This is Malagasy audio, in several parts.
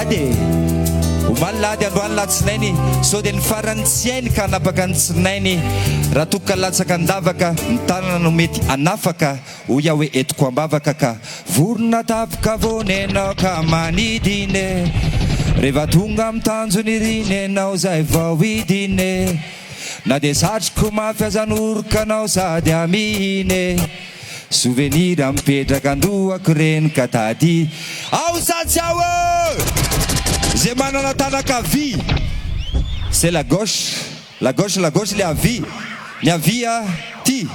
ade omalady androany latsinainy sao dia ny farany tsy hainy ka anapaka ny tsinainy raha toka latsaka andavaka ny tanana no mety anafaka hoy aho hoe etiko ambavaka ka vorona tapika vonenao ka manidine rehefa tonga amin'ny tanjony rinenao zay vao idine na dia satroko mafy azanorokanao sady amihine souvenir mipetraka andohako reny ka tady ao satsy ao zay manana tanaka avy c'est la gauche la gauche le avy ny avia ty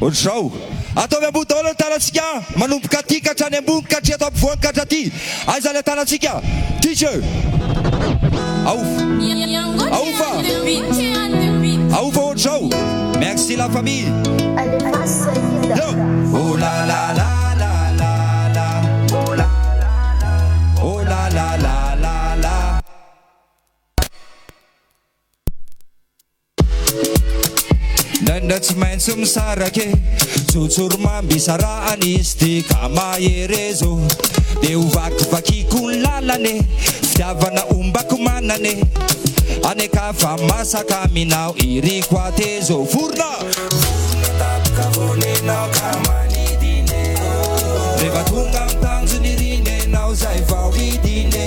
ohatrao ataovy ambony daholo ny tanatsika manomboka aty ka hatrany ambony ka hatry atao ampovoany ka hatra aty aiza le tanatsika teacher aofa aofa aofa ohatrao merci la famille oh la la la la la la oh la oh la la la la la nanda tsy maintsy misarake tsotsoro mambisarahany izy ty ka maherezo dia hovakivakiko ny lalane fitiavana ombako manane ane ka fa masaka aminao iriko atezo vorona tapika vonenao ka manidine rehefa tonga amin'ny tanjony rinenao zay vao idine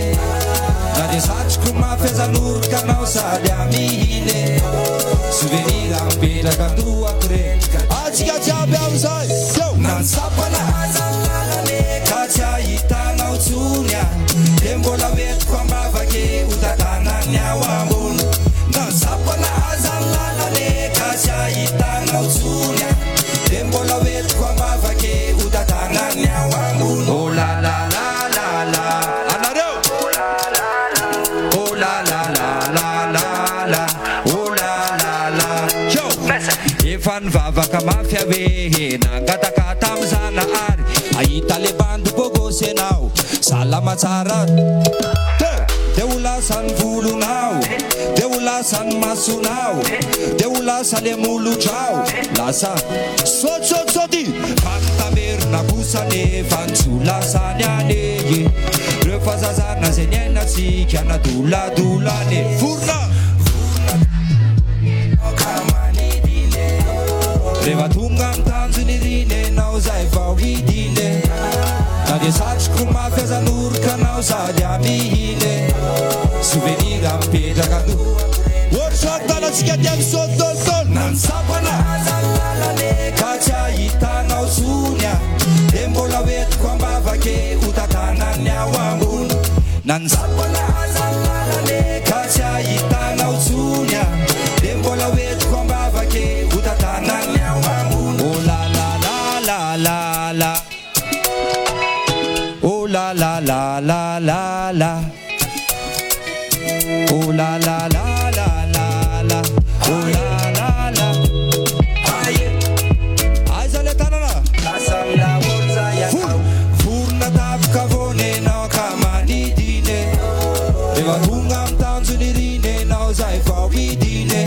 na dia satroko mafy azanorokanao sady amihine souvenir mipetraka andohako reny atsika jiaby amizay nansapana azany lalane ka tsy ahitanao tsony a dia mbola hoentiko ambavake ho tatanany ao ambony nansapana azany lalane ka tsy ahitanao tsony a dia mbola hoentiko ambavake ho tatanany ao ambony oh la la la la la anareo oh la la la oh la la la la la la oh la la la yo efa nivavaka mafy ave nangataka tamizana ary ahita le bandy bogosy anao salama tsara dia ho lasany volonao dia ho lasany masonao dia ho lasa le molotrao lasa sotsotsoty fantamerina kosa nefa nitsolasany aneye reo fazazana zay ny ainatsika nadoladolane vorona rehefa tonga amin'ny tanjony rinenao zay vao idine na dia satroko mafy azanorokanao sady amihine souvenir mipetraka ohatrao tanatsika ty amin'ny sotolotolo nansapana azany lalane ka tsy ahitanao tsony a dia mbola hoentiko ambavake ho tatanany ao ambony nansapana azany lalane ka tsy ahitanao tsony a dia mbola hoentiko ambavake ho tatanany ao ambony oh la la la la la la oh la la la la la la oh la la la la la la oh la la la aye aiza le tanana lasamla olza ya vorona tapika vonenao ka manidine rehefa tonga amin'ny tanjony rinenao zay vao idine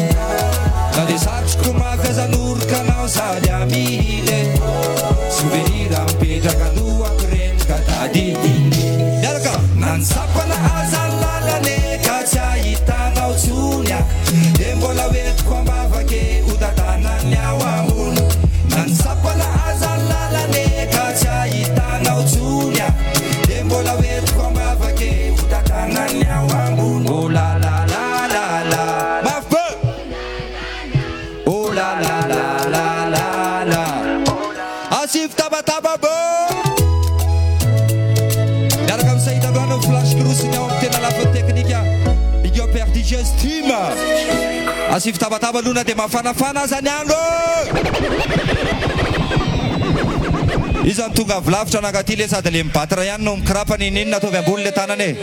na dia satroko mafy azanorokanao sady amihine souvenir mipetraka andohako reny ka tady miaraka nansapana azany lalane ka tsy ahitanao tsony a dia mbola hoentiko ambavake ho tatanany ao ambony nansapana azany lalane ka tsy ahitanao tsony a dia mbola hoentiko ambavake ho tatanany ao ambony oh la la la la la mafy oh la la la la la la asivy tabataba bo miaraka misahitandroana flash grosiny ao amin'ny tena lafa teknika io père DJ Steam asivy tabataba aloha na dia mafanafana azany andro izany tonga avy lavitra anagaty le sady le mibatra ihany no mikirapany ininona ataovy ambony le tanany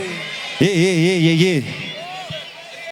e